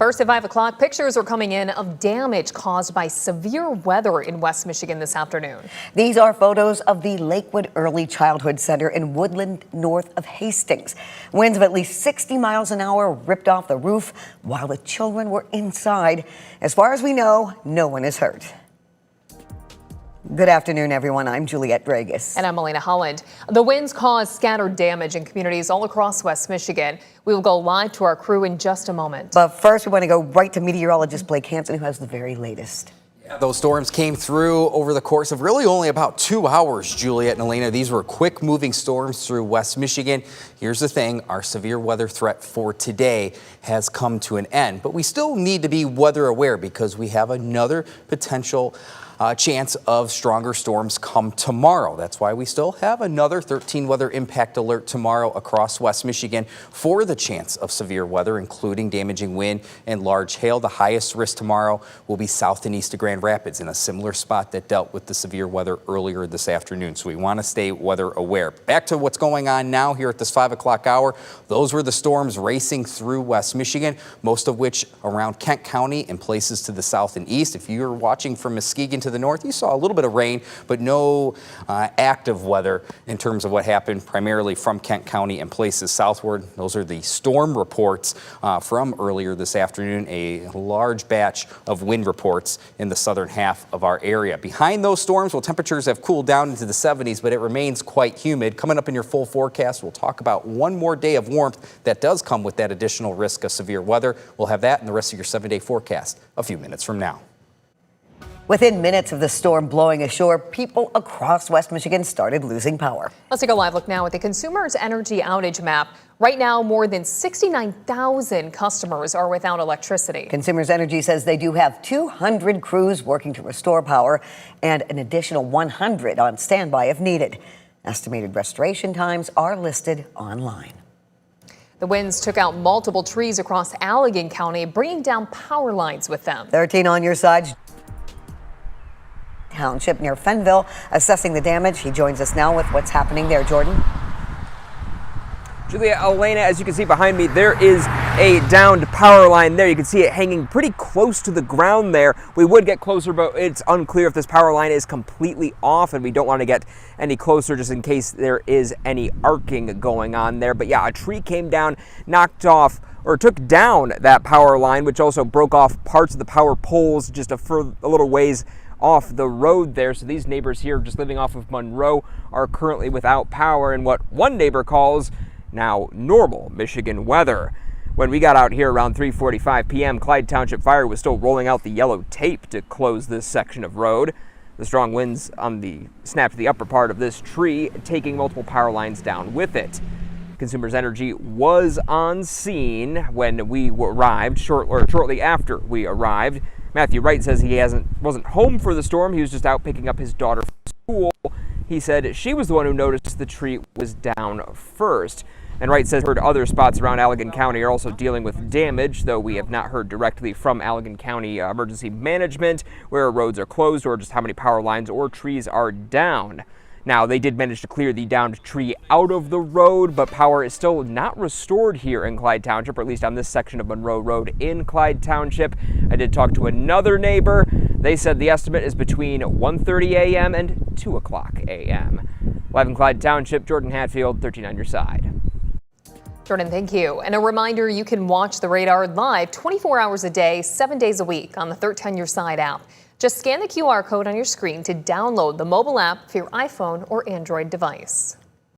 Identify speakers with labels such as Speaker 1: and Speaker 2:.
Speaker 1: First at 5 o'clock, pictures are coming in of damage caused by severe weather in West Michigan this afternoon.
Speaker 2: These are photos of the Lakewood Early Childhood Center in Woodland, north of Hastings. Winds of at least 60 miles an hour ripped off the roof while the children were inside. As far as we know, no one is hurt. Good afternoon, everyone. I'm Juliette Dragus.
Speaker 1: And I'm Melina Holland. The winds caused scattered damage in communities all across West Michigan. We will go live to our crew in just a moment.
Speaker 2: But first, we want to go right to meteorologist Blake Hansen, who has the very latest.
Speaker 3: Those storms came through over the course of really only about 2 hours, Juliette and Elena. These were quick moving storms through West Michigan. Here's the thing, our severe weather threat for today has come to an end, but we still need to be weather aware because we have another potential chance of stronger storms come tomorrow. That's why we still have another 13 weather impact alert tomorrow across West Michigan for the chance of severe weather, including damaging wind and large hail. The highest risk tomorrow will be south and east of Grand Rapids in a similar spot that dealt with the severe weather earlier this afternoon. So we want to stay weather aware. Back to what's going on now here at this 5 o'clock hour. Those were the storms racing through West Michigan, most of which around Kent County and places to the south and east. If you're watching from Muskegon to the north, you saw a little bit of rain, but no active weather in terms of what happened primarily from Kent County and places southward. Those are the storm reports from earlier this afternoon, a large batch of wind reports in the southern half of our area. Behind those storms, well, temperatures have cooled down into the 70s, but it remains quite humid. Coming up in your full forecast, we'll talk about one more day of warmth that does come with that additional risk of severe weather. We'll have that in the rest of your 7-day forecast a few minutes from now.
Speaker 2: Within minutes of the storm blowing ashore, people across West Michigan started losing power.
Speaker 1: Let's take a live look now at the Consumers Energy outage map. Right now, more than 69,000 customers are without electricity.
Speaker 2: Consumers Energy says they do have 200 crews working to restore power and an additional 100 on standby if needed. Estimated restoration times are listed online.
Speaker 1: The winds took out multiple trees across Allegan County, bringing down power lines with them.
Speaker 2: 13 on your side. Township near Fenville, assessing the damage. He joins us now with what's happening there. Jordan.
Speaker 4: Julia, Elena, as you can see behind me, there is a downed power line there. You can see it hanging pretty close to the ground there. We would get closer, but it's unclear if this power line is completely off, and we don't want to get any closer just in case there is any arcing going on there. But yeah, a tree came down, knocked off or took down that power line, which also broke off parts of the power poles just a little ways off the road there. So these neighbors here just living off of Monroe are currently without power in what one neighbor calls now normal Michigan weather. When we got out here around 3:45 p.m., Clyde Township Fire was still rolling out the yellow tape to close this section of road. The strong winds snapped the upper part of this tree, taking multiple power lines down with it. Consumers Energy was on scene when we arrived, shortly after we arrived. Matthew Wright says he wasn't home for the storm. He was just out picking up his daughter from school. He said she was the one who noticed the tree was down first. And Wright says heard other spots around Allegan County are also dealing with damage, though we have not heard directly from Allegan County Emergency Management where roads are closed or just how many power lines or trees are down. Now, they did manage to clear the downed tree out of the road, but power is still not restored here in Clyde Township, or at least on this section of Monroe Road in Clyde Township. I did talk to another neighbor. They said the estimate is between 1:30 a.m. and 2 o'clock a.m. Live in Clyde Township, Jordan Hatfield, 13 on your side.
Speaker 1: Jordan, thank you. And a reminder, you can watch the radar live 24 hours a day, 7 days a week on the 13 on your side app. Just scan the QR code on your screen to download the mobile app for your iPhone or Android device.